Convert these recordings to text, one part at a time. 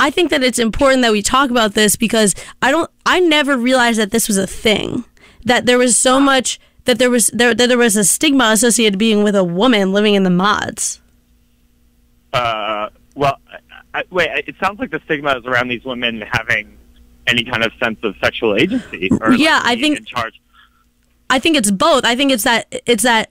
I think that it's important that we talk about this because I never realized that this was a thing, that there was so much, that there was a stigma associated being with a woman living in the mods. Well, wait, it sounds like the stigma is around these women having any kind of sense of sexual agency. Or yeah, like being in charge. I think it's both. I think it's that the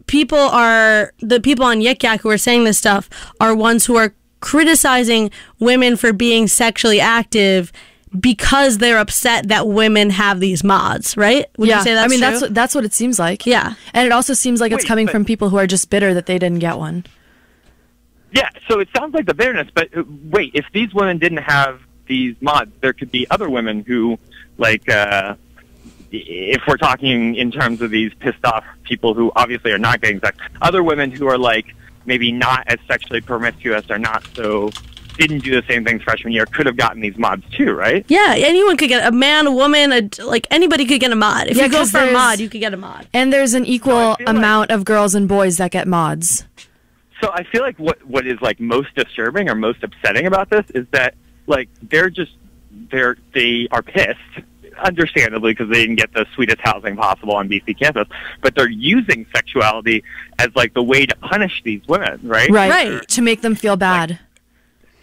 people on Yik Yak who are saying this stuff are ones who are criticizing women for being sexually active because they're upset that women have these mods, right? Would you say that's true? I mean, that's what it seems like. Yeah. And it also seems like it's coming from people who are just bitter that they didn't get one. Yeah, so it sounds like the bitterness, but wait, if these women didn't have these mods, there could be other women who, like, if we're talking in terms of these pissed off people who obviously are not getting sex, other women who are, like, maybe not as sexually promiscuous or not so, didn't do the same things freshman year, could have gotten these mods too, right? Yeah, anyone could get a man, a woman, like anybody could get a mod. If you go for a mod, you could get a mod. And there's an equal amount of girls and boys that get mods. So I feel like what is like most disturbing or most upsetting about this is that like they are pissed, understandably, because they didn't get the sweetest housing possible on BC campus, but they're using sexuality as like the way to punish these women, right? Right. To make them feel bad.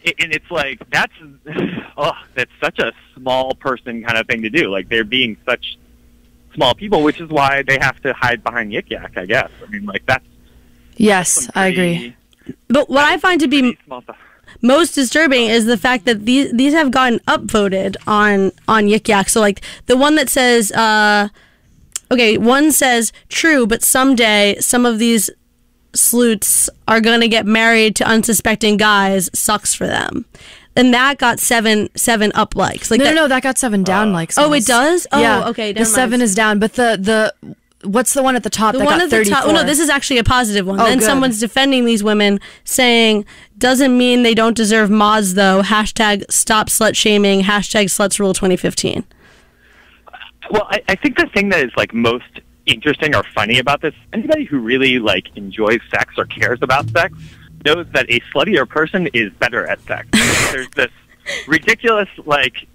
And it's like that's such a small person kind of thing to do. Like they're being such small people, which is why they have to hide behind Yik Yak, I guess. I mean, like that's. Yes, I agree. But what I find to be most disturbing is the fact that these have gotten upvoted on Yik Yak. So like the one that says, one says true, but someday some of these sleuths are going to get married to unsuspecting guys. Sucks for them. And that got seven up likes. Like no, that got 7 down likes. Oh, it does? Oh, yeah. Okay. The 7 is down, but the what's the one at the top that got 34? Oh, no, this is actually a positive one. Oh, then good. someone's defending these women, saying, doesn't mean they don't deserve mods, though. Hashtag stop slut-shaming. Hashtag sluts rule 2015. Well, I think the thing that is like most interesting or funny about this, anybody who really like enjoys sex or cares about sex knows that a sluttier person is better at sex. There's this ridiculous like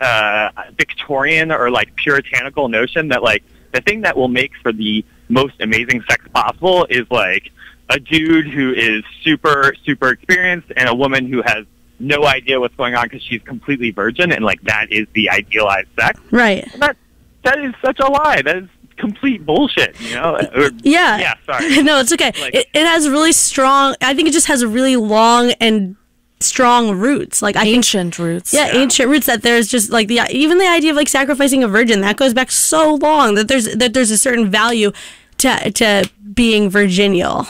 Victorian or like puritanical notion that like the thing that will make for the most amazing sex possible is like a dude who is super, super experienced and a woman who has no idea what's going on because she's completely virgin, and like that is the idealized sex. Right. And that is such a lie. That is complete bullshit, you know? Yeah. Yeah, sorry. No, it's okay. Like, it has really strong, I think it just has a really long and strong roots, like ancient roots. Yeah, ancient roots. That there's just like even the idea of like sacrificing a virgin that goes back so long that there's a certain value to being virginal.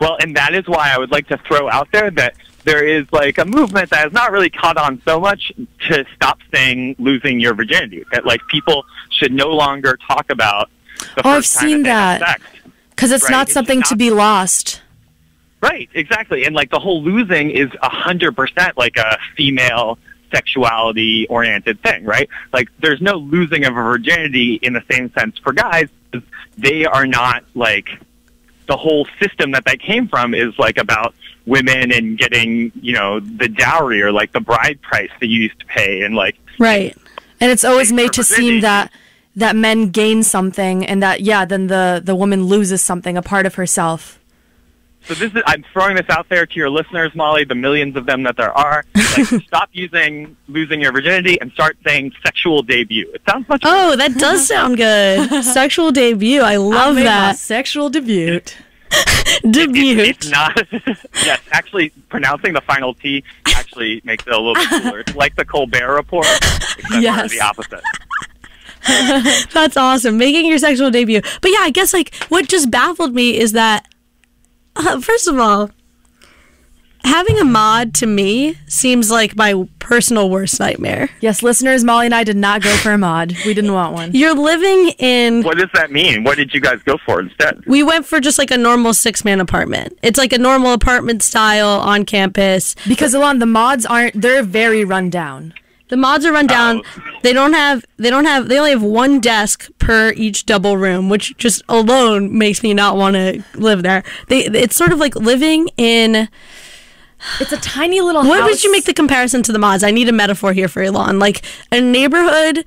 Well, and that is why I would like to throw out there that there is like a movement that has not really caught on so much to stop saying losing your virginity. That like people should no longer talk about the first I've seen that because it's not something to be lost. Right, exactly. And like the whole losing is 100% like a female sexuality oriented thing, right? Like there's no losing of a virginity in the same sense for guys. They are not like the whole system that came from is like about women and getting, you know, the dowry or like the bride price that you used to pay and like. Right. And it's always made to seem that men gain something and that, then the woman loses something, a part of herself. So I'm throwing this out there to your listeners, Molly, the millions of them that there are. Like, stop using losing your virginity and start saying sexual debut. It sounds much better. Oh, that does sound good. Sexual debut. I love that. Sexual debut. Debut. It's not. Yes, actually, pronouncing the final T actually makes it a little bit cooler. It's like the Colbert Report, except for the opposite. That's awesome. Making your sexual debut. But yeah, I guess like what just baffled me is that first of all, having a mod to me seems like my personal worst nightmare. Yes, listeners, Molly and I did not go for a mod. We didn't want one. You're living in... What does that mean? What did you guys go for instead? We went for just like a normal 6-man apartment. It's like a normal apartment style on campus. Because Elaun, the mods they're very run down. The mods are run down. They only have one desk per each double room, which just alone makes me not want to live there. It's sort of like living in It's a tiny little What house. would you make the comparison to the mods? I need a metaphor here for Elaun. Like a neighborhood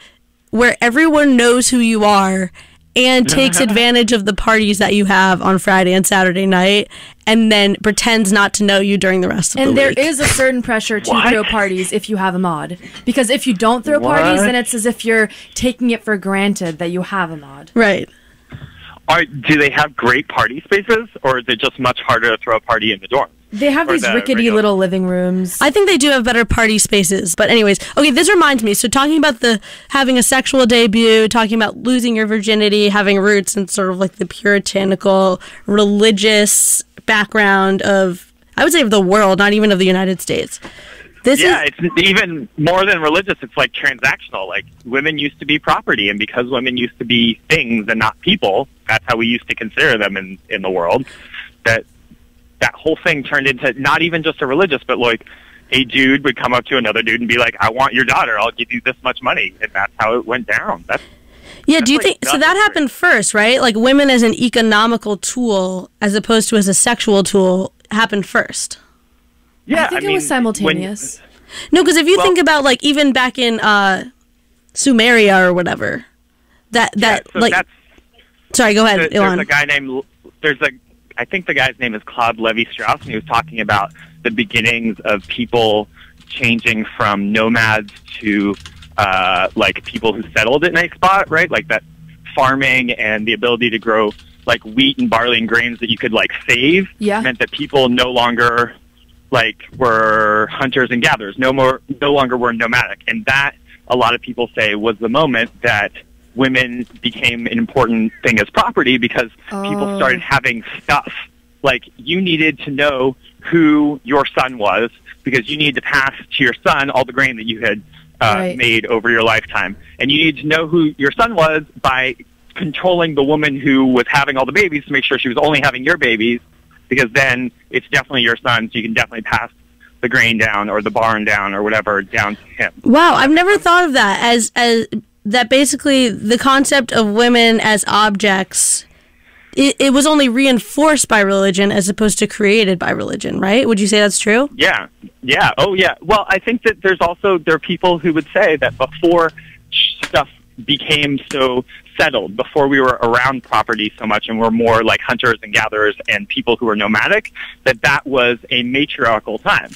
where everyone knows who you are and takes advantage of the parties that you have on Friday and Saturday night, and then pretends not to know you during the rest of the week. And there is a certain pressure to throw parties if you have a mod. Because if you don't throw parties, then it's as if you're taking it for granted that you have a mod. Right. Do they have great party spaces, or is it just much harder to throw a party in the dorm? They have these rickety little living rooms. I think they do have better party spaces. But anyways, okay, this reminds me. So talking about having a sexual debut, talking about losing your virginity, having roots in sort of like the puritanical, religious background of, I would say, of the world, not even of the United States. It's even more than religious. It's like transactional. Like women used to be property, and because women used to be things and not people, that's how we used to consider them in the world. That whole thing turned into not even just a religious, but like a dude would come up to another dude and be like, "I want your daughter. I'll give you this much money," and that's how it went down. Do you think so? That happened first, right? Like women as an economical tool, as opposed to as a sexual tool, happened first. Yeah, I think it was simultaneous. No, because if you think about like even back in Sumeria or whatever, sorry, go ahead, Elaun. There's a guy named I think the guy's name is Claude Levi-Strauss, and he was talking about the beginnings of people changing from nomads to like people who settled at a nice spot, right? Like that farming and the ability to grow like wheat and barley and grains that you could like save meant that people no longer like were hunters and gatherers, no longer were nomadic. And that, a lot of people say, was the moment that women became an important thing as property, because people started having stuff. Like, you needed to know who your son was, because you needed to pass to your son all the grain that you had made over your lifetime. And you needed to know who your son was by controlling the woman who was having all the babies to make sure she was only having your babies, because then it's definitely your son, so you can definitely pass the grain down or the barn down or whatever down to him. Wow, I've never thought of that as that basically the concept of women as objects, it was only reinforced by religion as opposed to created by religion, right? Would you say that's true? Yeah. Oh, yeah. Well, I think that there are people who would say that before stuff became so settled, before we were around property so much and were more like hunters and gatherers and people who were nomadic, that was a matriarchal time.